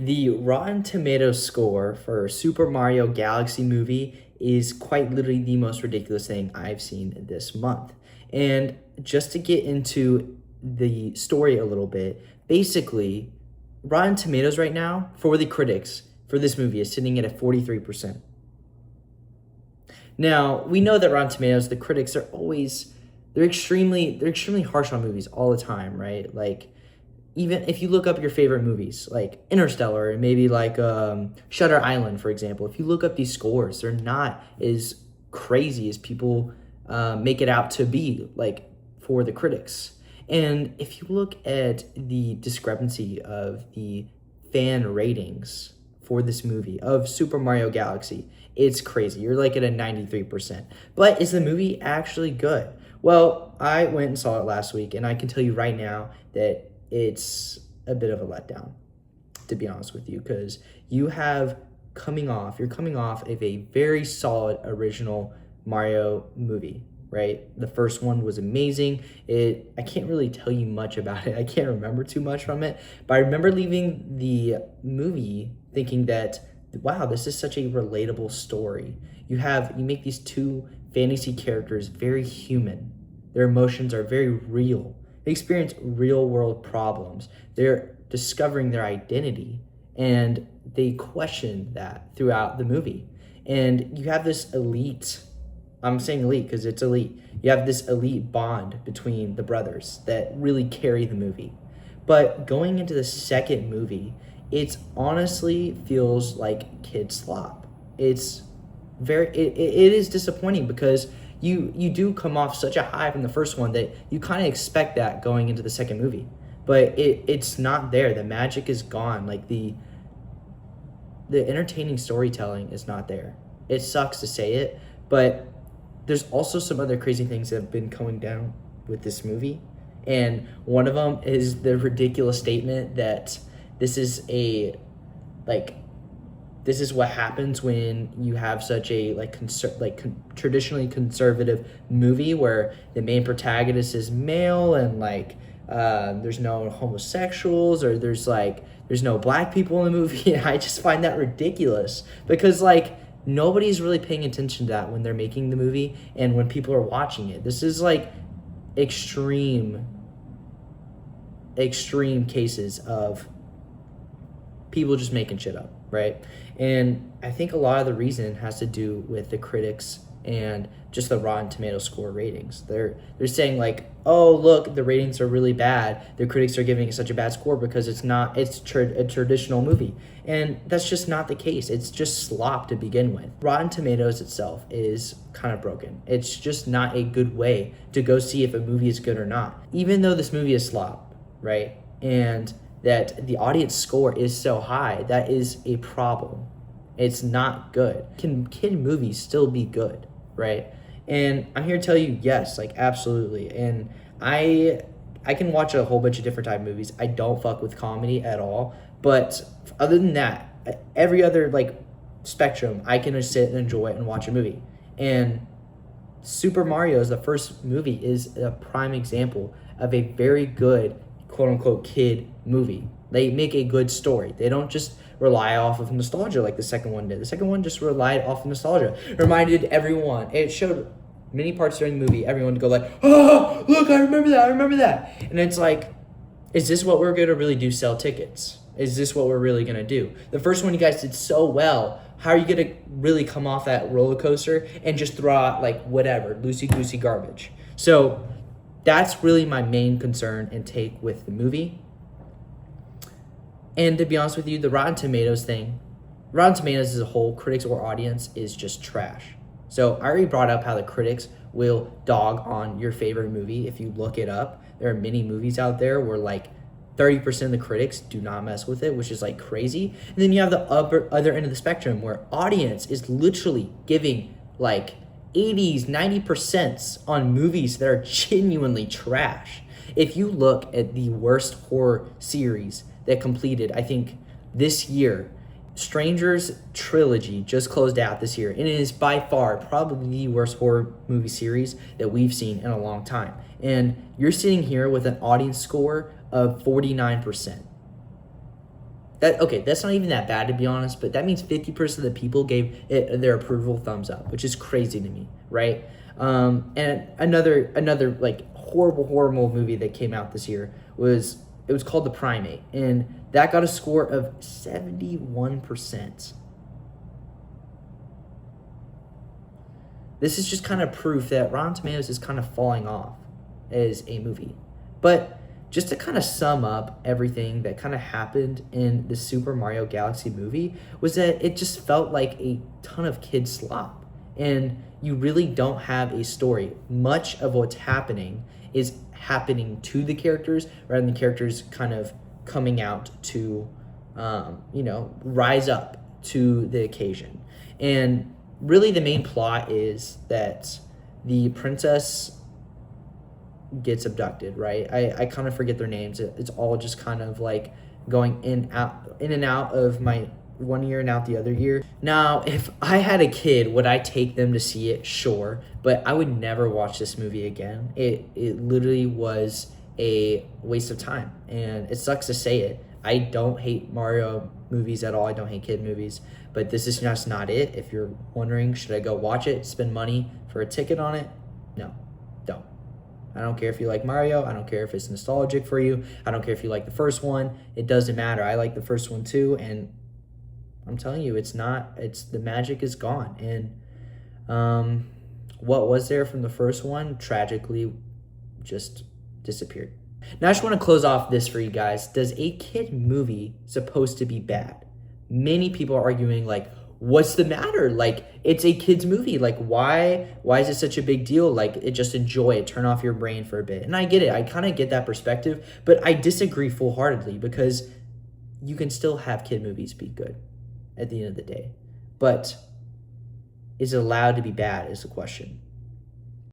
The Rotten Tomatoes score for Super Mario Galaxy movie is quite literally the most ridiculous thing I've seen this month. And just to get into the story a little bit, basically, Rotten Tomatoes right now for the critics for this movie is sitting at a 43%. Now, we know that Rotten Tomatoes, the critics are always they're extremely harsh on movies all the time, right? Like even if you look up your favorite movies, like Interstellar and maybe like Shutter Island, for example, if you look up these scores, they're not as crazy as people make it out to be, like for the critics. And if you look at the discrepancy of the fan ratings for this movie of Super Mario Galaxy, it's crazy. You're like at a 93%. But is the movie actually good? Well, I went and saw it last week, and I can tell you right now that it's a bit of a letdown, to be honest with you, because you're coming off of a very solid original Mario movie, right? The first one was amazing. I can't really tell you much about it. I can't remember too much from it, but I remember leaving the movie thinking that, wow, this is such a relatable story. You make these two fantasy characters very human. Their emotions are very real. They experience real world problems. They're discovering their identity and they question that throughout the movie. And you have this elite, I'm saying elite because it's elite. You have this elite bond between the brothers that really carry the movie. But going into the second movie, it's honestly feels like kid slop. It is disappointing because you do come off such a high from the first one that you kind of expect that going into the second movie, but it's not there. The magic is gone. Like the entertaining storytelling is not there. It sucks to say it, but there's also some other crazy things that have been going down with this movie, and one of them is the ridiculous statement that this is a like this is what happens when you have such a traditionally conservative movie where the main protagonist is male and there's no homosexuals or there's no black people in the movie. I just find that ridiculous because nobody's really paying attention to that when they're making the movie and when people are watching it. This is extreme cases of people just making shit up, right? And I think a lot of the reason has to do with the critics and just the Rotten Tomato score ratings. They're saying oh look, the ratings are really bad. The critics are giving it such a bad score because it's a traditional movie, and that's just not the case. It's just slop to begin with. Rotten Tomatoes itself is kind of broken. It's just not a good way to go see if a movie is good or not. Even though this movie is slop, right? And that the audience score is so high, that is a problem. It's not good. Can kid movies still be good, right? And I'm here to tell you, yes, absolutely. And I can watch a whole bunch of different type of movies. I don't fuck with comedy at all. But other than that, every other spectrum, I can just sit and enjoy it and watch a movie. And Super Mario is the first movie is a prime example of a very good quote unquote kid movie. They make a good story. They don't just rely off of nostalgia like the second one did. The second one just relied off of nostalgia. It reminded everyone. It showed many parts during the movie. Everyone would go oh, look, I remember that. And it's is this what we're going to really do, sell tickets? Is this what we're really going to do? The first one you guys did so well. How are you going to really come off that roller coaster and just throw out whatever, loosey-goosey garbage? So that's really my main concern and take with the movie. And to be honest with you, the Rotten Tomatoes thing, Rotten Tomatoes as a whole, critics or audience, is just trash. So I already brought up how the critics will dog on your favorite movie. If you look it up, there are many movies out there where 30% of the critics do not mess with it, which is crazy. And then you have the other end of the spectrum where audience is literally giving 80s, 90% on movies that are genuinely trash. If you look at the worst horror series that completed, I think this year, Strangers Trilogy just closed out this year, and it is by far probably the worst horror movie series that we've seen in a long time. And you're sitting here with an audience score of 49%. That's not even that bad, to be honest, but that means 50% of the people gave it their approval thumbs up, which is crazy to me, right? And another like horrible movie that came out this year was called The Primate, and that got a score of 71%. This is just kind of proof that Rotten Tomatoes is kind of falling off as a movie. But just to kind of sum up everything that kind of happened in the Super Mario Galaxy movie was that it just felt like a ton of kid slop. And you really don't have a story. Much of what's happening is happening to the characters rather than the characters kind of coming out to, rise up to the occasion. And really the main plot is that the princess gets abducted, right? I kind of forget their names. It's all just kind of like going in and out of my one year and out the other year. Now, if I had a kid, would I take them to see it? Sure, but I would never watch this movie again. It literally was a waste of time, and it sucks to say it. I don't hate Mario movies at all. I don't hate kid movies, but this is just not it. If you're wondering, should I go watch it, spend money for a ticket on it? No, don't. I don't care if you like Mario. I don't care if it's nostalgic for you. I don't care if you like the first one. It doesn't matter. I like the first one too, and I'm telling you, the magic is gone. And what was there from the first one tragically just disappeared. Now, I just want to close off this for you guys. Does a kid movie supposed to be bad? Many people are arguing, like, what's the matter? Like, it's a kid's movie. Like, why is it such a big deal? Like, just enjoy it. Turn off your brain for a bit. And I get it. I kind of get that perspective. But I disagree full-heartedly because you can still have kid movies be good at the end of the day. But is it allowed to be bad is the question.